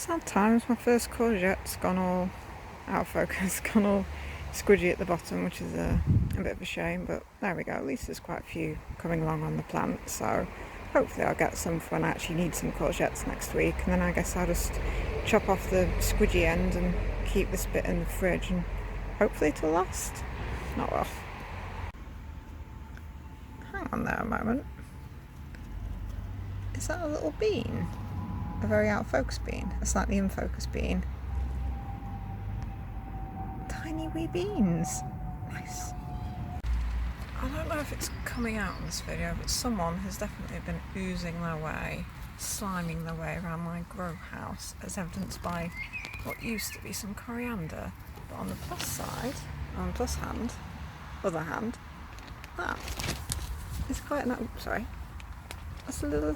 Sad times, my first courgette's gone all out of focus, gone all squidgy at the bottom, which is a bit of a shame, but there we go. At least there's quite a few coming along on the plant, so hopefully I'll get some for when I actually need some courgettes next week, and then I guess I'll just chop off the squidgy end and keep this bit in the fridge, and hopefully it'll last. Not well. Hang on there a moment. Is that a little bean? A very out of focus bean? A slightly in focus bean? Tiny wee beans. Nice. I don't know if it's coming out in this video, but someone has definitely been oozing their way, sliming their way around my grow house, as evidenced by what used to be some coriander. But on the plus side, on the plus hand, other hand, that is quite an, sorry, that's a little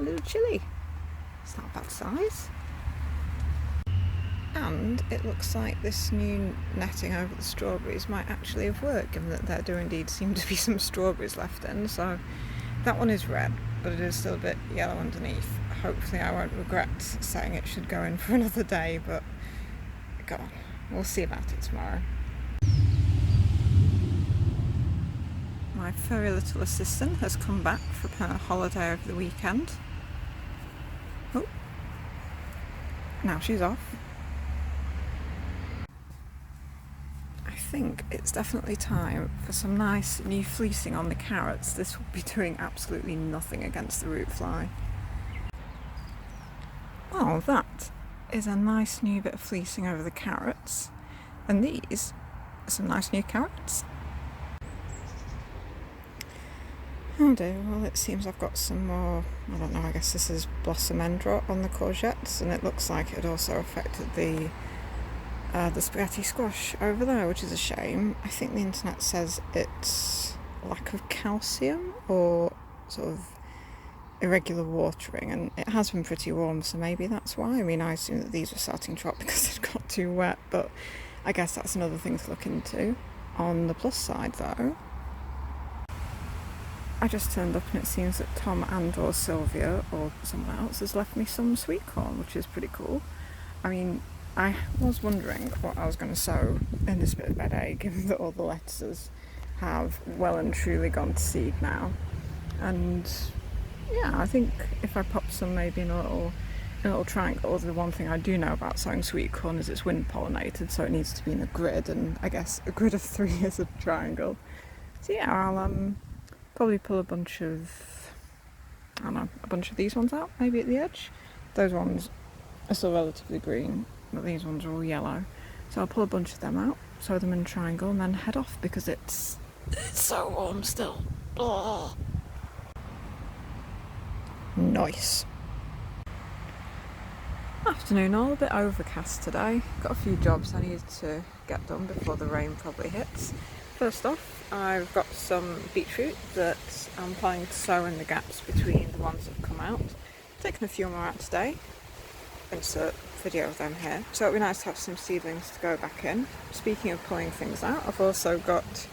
chilli. It's not a bad size. And it looks like this new netting over the strawberries might actually have worked, given that there do indeed seem to be some strawberries left in. So that one is red, but it is still a bit yellow underneath. Hopefully I won't regret saying it should go in for another day, but go on, we'll see about it tomorrow. My furry little assistant has come back from her holiday over the weekend. Oh, now she's off. I think it's definitely time for some nice new fleecing on the carrots. This will be doing absolutely nothing against the root fly. Well, that is a nice new bit of fleecing over the carrots, and these are some nice new carrots. Oh dear, well it seems I've got some more, I don't know, I guess this is blossom end rot on the courgettes, and it looks like it also affected the spaghetti squash over there, which is a shame. I think the internet says it's lack of calcium or sort of irregular watering, and it has been pretty warm, so maybe that's why. I mean, I assume that these were starting to rot because they'd got too wet, but I guess that's another thing to look into. On the plus side though, I just turned up and it seems that Tom and or Sylvia or someone else has left me some sweet corn, which is pretty cool. I mean, I was wondering what I was going to sow in this bit of bed egg, given that all the lettuces have well and truly gone to seed now. And yeah, I think if I pop some maybe in a little triangle, the one thing I do know about sowing sweet corn is it's wind pollinated, so it needs to be in a grid, and I guess a grid of 3 is a triangle. So yeah, I'll probably pull a bunch of, I don't know, a bunch of these ones out, maybe at the edge. Those ones are still relatively green, but these ones are all yellow. So I'll pull a bunch of them out, sow them in a triangle, and then head off because it's so warm still. Ugh. Nice. Afternoon, all a bit overcast today. Got a few jobs I need to get done before the rain probably hits. First off, I've got some beetroot that I'm planning to sow in the gaps between the ones that have come out. I've taken a few more out today. Insert video of them here. So it'd be nice to have some seedlings to go back in. Speaking of pulling things out, I've also got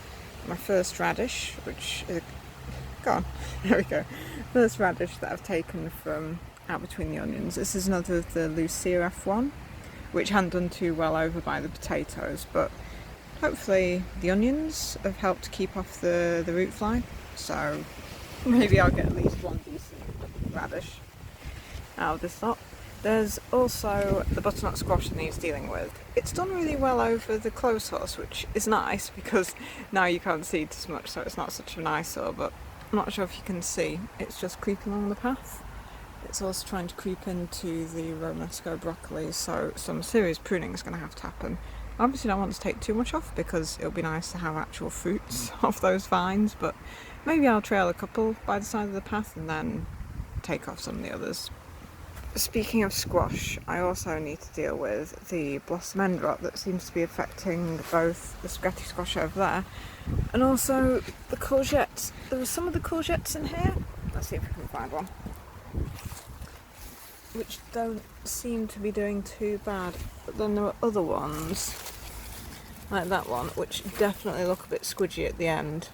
my first radish, which is gone. There we go. First radish that I've taken from out between the onions. This is another of the Lucia F1, which hadn't done too well over by the potatoes, but hopefully the onions have helped keep off the root fly, so maybe I'll get at least one decent radish out of this lot. There's also the butternut squash that needs dealing with. It's done really well over the clothes horse, which is nice because now you can't seed as much, so it's not such an eyesore, but I'm not sure if you can see. It's just creeping along the path. It's also trying to creep into the Romanesco broccoli, so some serious pruning is going to have to happen. I obviously don't want to take too much off because it'll be nice to have actual fruits off those vines, but maybe I'll trail a couple by the side of the path and then take off some of the others. Speaking of squash, I also need to deal with the blossom end rot that seems to be affecting both the spaghetti squash over there and also the courgettes. There are some of the courgettes in here. Let's see if we can find one. Which don't seem to be doing too bad, but then there are other ones, like that one, which definitely look a bit squidgy at the end.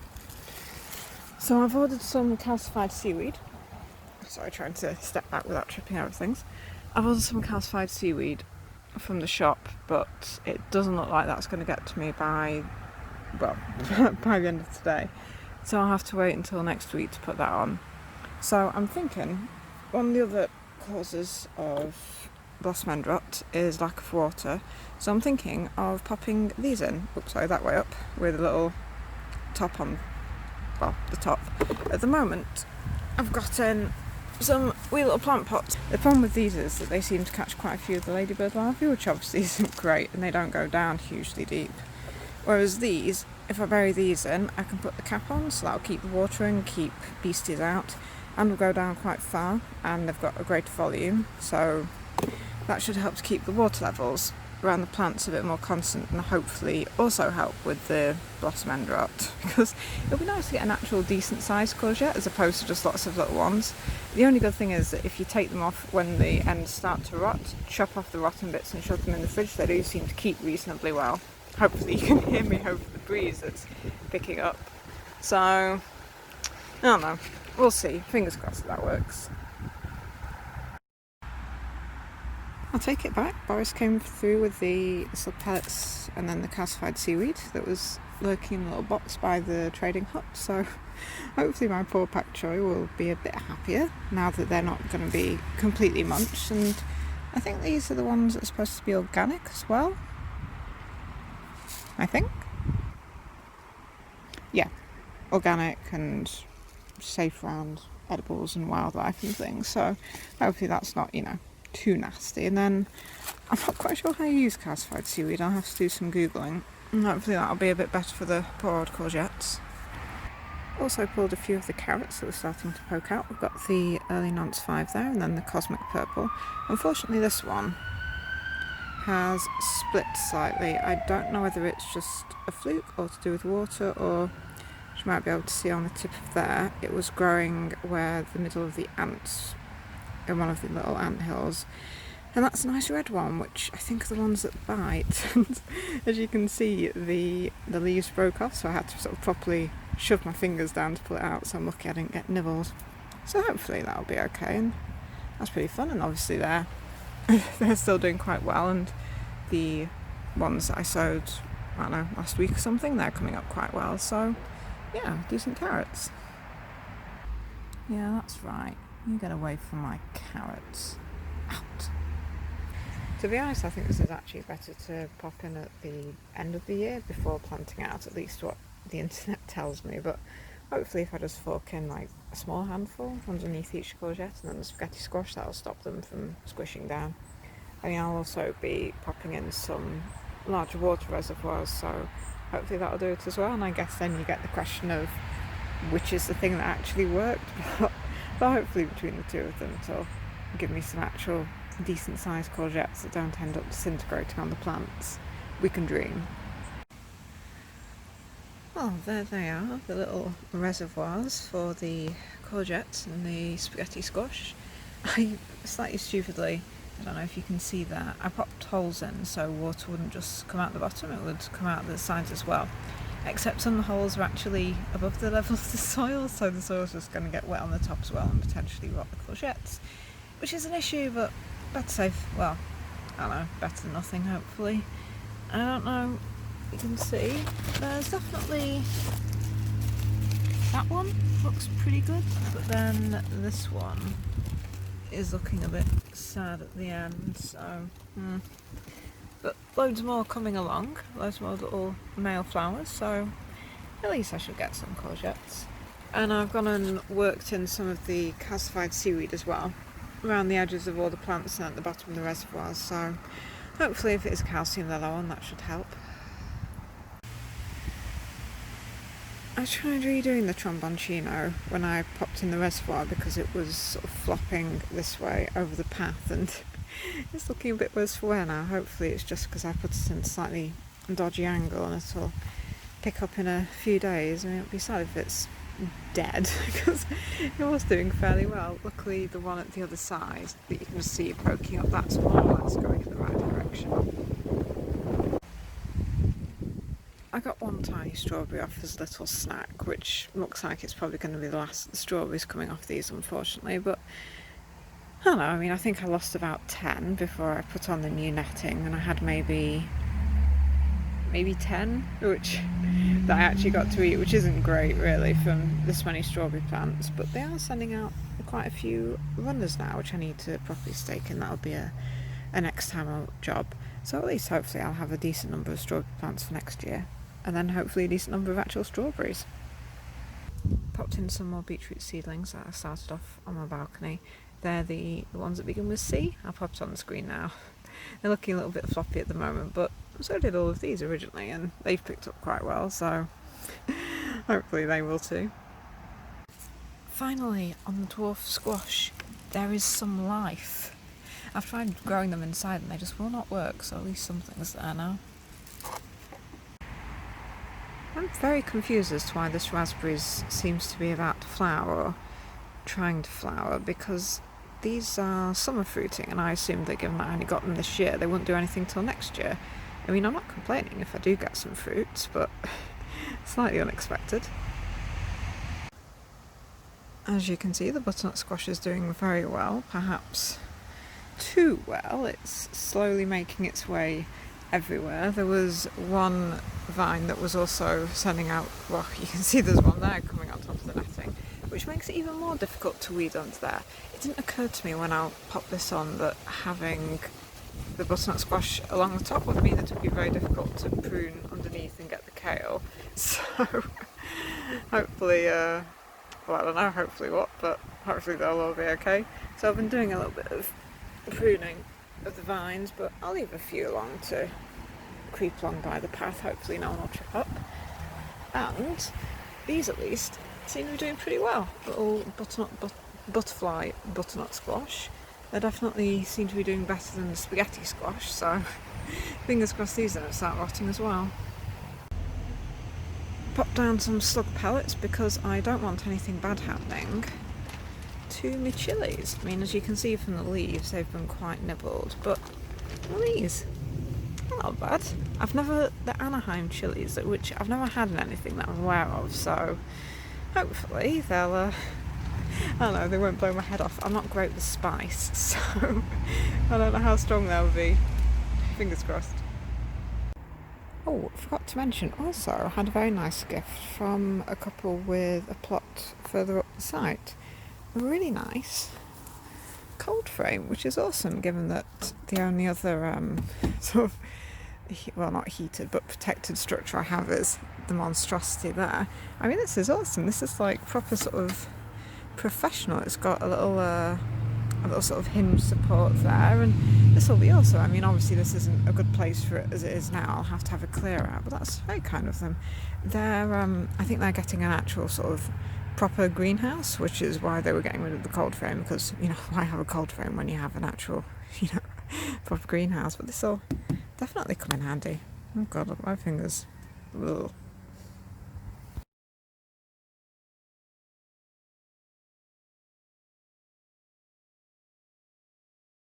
So I've ordered some calcified seaweed. Sorry, trying to step back without tripping over things. I've ordered some calcified seaweed from the shop, but it doesn't look like that's going to get to me by, well, by the end of today. So I'll have to wait until next week to put that on. So I'm thinking one of the other causes of blossom end rot is lack of water. So I'm thinking of popping these in, that way up, with a little top on, well, the top. At the moment, I've got in some wee little plant pots. The problem with these is that they seem to catch quite a few of the ladybird larvae, which obviously isn't great, and they don't go down hugely deep. Whereas these, if I bury these in, I can put the cap on, so that'll keep the water in, keep beasties out, and will go down quite far, and they've got a greater volume, so that should help to keep the water levels around the plants a bit more constant, and hopefully also help with the blossom end rot, because it'll be nice to get an actual decent sized courgette as opposed to just lots of little ones. The only good thing is that if you take them off when the ends start to rot, chop off the rotten bits and shove them in the fridge, they do seem to keep reasonably well. Hopefully you can hear me over the breeze that's picking up. So, I don't know, we'll see, fingers crossed that works. I'll take it back. Boris came through with the slug pellets and then the calcified seaweed that was lurking in a little box by the trading hut, so hopefully my poor pak choy will be a bit happier now that they're not going to be completely munched. And I think these are the ones that are supposed to be organic as well, I think. Yeah, organic and safe around edibles and wildlife and things, so hopefully that's not, too nasty. And then I'm not quite sure how you use calcified seaweed. I'll have to do some googling, and hopefully that'll be a bit better for the poor old courgettes. Also pulled a few of the carrots that were starting to poke out. We've got the early nonce 5 there, and then the cosmic purple. Unfortunately this one has split slightly. I don't know whether it's just a fluke or to do with water, or you might be able to see on the tip of there, it was growing where the middle of the ants, in one of the little ant hills, and that's a nice red one, which I think are the ones that bite. And as you can see, the leaves broke off, so I had to sort of properly shove my fingers down to pull it out, so I'm lucky I didn't get nibbles. So hopefully that'll be okay, and that's pretty fun. And obviously they're still doing quite well, and the ones that I sowed, I don't know, last week or something, they're coming up quite well, so yeah, decent carrots. Yeah, that's right. You get away from my carrots. Out. To be honest, I think this is actually better to pop in at the end of the year before planting out, at least what the internet tells me. But hopefully if I just fork in like a small handful underneath each courgette and then the spaghetti squash, that'll stop them from squishing down. I mean, I'll also be popping in some larger water reservoirs, so hopefully that'll do it as well. And I guess then you get the question of which is the thing that actually worked. But hopefully between the two of them it'll give me some actual decent sized courgettes that don't end up disintegrating on the plants. We can dream. Well, there they are, the little reservoirs for the courgettes and the spaghetti squash. I slightly stupidly, I don't know if you can see that, I popped holes in so water wouldn't just come out the bottom, it would come out the sides as well. Except some of the holes are actually above the level of the soil, so the soil's just going to get wet on the top as well and potentially rot the courgettes, which is an issue, but better safe, well, I don't know, better than nothing hopefully. I don't know, you can see, there's definitely, that one looks pretty good, but then this one is looking a bit sad at the end, so but loads more coming along, loads more little male flowers, so at least I should get some courgettes. And I've gone and worked in some of the calcified seaweed as well, around the edges of all the plants and at the bottom of the reservoirs, so hopefully if it is calcium they're low on, that should help. I tried redoing the tromboncino when I popped in the reservoir because it was sort of flopping this way over the path, and it's looking a bit worse for wear now. Hopefully it's just because I put it in a slightly dodgy angle and it'll pick up in a few days. I mean, it'll be sad if it's dead because it was doing fairly well. Luckily the one at the other side that you can see poking up, that's more or less going in the right direction. I got one tiny strawberry off as a little snack, which looks like it's probably going to be the last of the strawberries coming off these, unfortunately, but I don't know, I mean, I think I lost about 10 before I put on the new netting, and I had maybe 10, which that I actually got to eat, which isn't great really from this many strawberry plants, but they are sending out quite a few runners now, which I need to properly stake in. That'll be a next time out job. So at least hopefully I'll have a decent number of strawberry plants for next year, and then hopefully a decent number of actual strawberries. Popped in some more beetroot seedlings that I started off on my balcony. They're the ones that begin with C. I'll pop it on the screen now. They're looking a little bit floppy at the moment, but so did all of these originally, and they've picked up quite well, so hopefully they will too. Finally, on the dwarf squash, there is some life. I've tried growing them inside and they just will not work, so at least something's there now. I'm very confused as to why this raspberry seems to be about to flower, or trying to flower, because these are summer fruiting, and I assumed that given that I only got them this year, they wouldn't do anything till next year. I mean, I'm not complaining if I do get some fruits, but slightly unexpected. As you can see, the butternut squash is doing very well, perhaps too well. It's slowly making its way everywhere. There was one vine that was also sending out, well, you can see there's one there coming on top of the netting, which makes it even more difficult to weed under there. It didn't occur to me when I popped this on that having the butternut squash along the top would mean that it would be very difficult to prune underneath and get the kale. So hopefully, well, I don't know hopefully what, but hopefully they'll all be okay. So I've been doing a little bit of pruning of the vines, but I'll leave a few along to creep along by the path. Hopefully no one will trip up. And these at least seem to be doing pretty well. Little butterfly butternut squash. They definitely seem to be doing better than the spaghetti squash, so fingers crossed these don't start rotting as well. Pop down some slug pellets because I don't want anything bad happening to my chilies. I mean, as you can see from the leaves, they've been quite nibbled, but these, they're not bad. The Anaheim chilies, which I've never had in anything that I'm aware of, so hopefully they'll, I don't know, they won't blow my head off. I'm not great with spice, so I don't know how strong they'll be. Fingers crossed. Oh, I forgot to mention also, I had a very nice gift from a couple with a plot further up the site. A really nice cold frame, which is awesome given that the only other sort of, well, not heated but protected structure I have is the monstrosity there. I mean, this is awesome. This is like proper sort of professional. It's got a little sort of hinge support there, and this will be awesome. I mean, obviously this isn't a good place for it as it is now. I'll have to have a clear out, but that's very kind of them. They're I think they're getting an actual sort of proper greenhouse, which is why they were getting rid of the cold frame, because, you know, why have a cold frame when you have an actual, you know, proper greenhouse? But this will definitely come in handy. Oh god, look at my fingers. Ugh.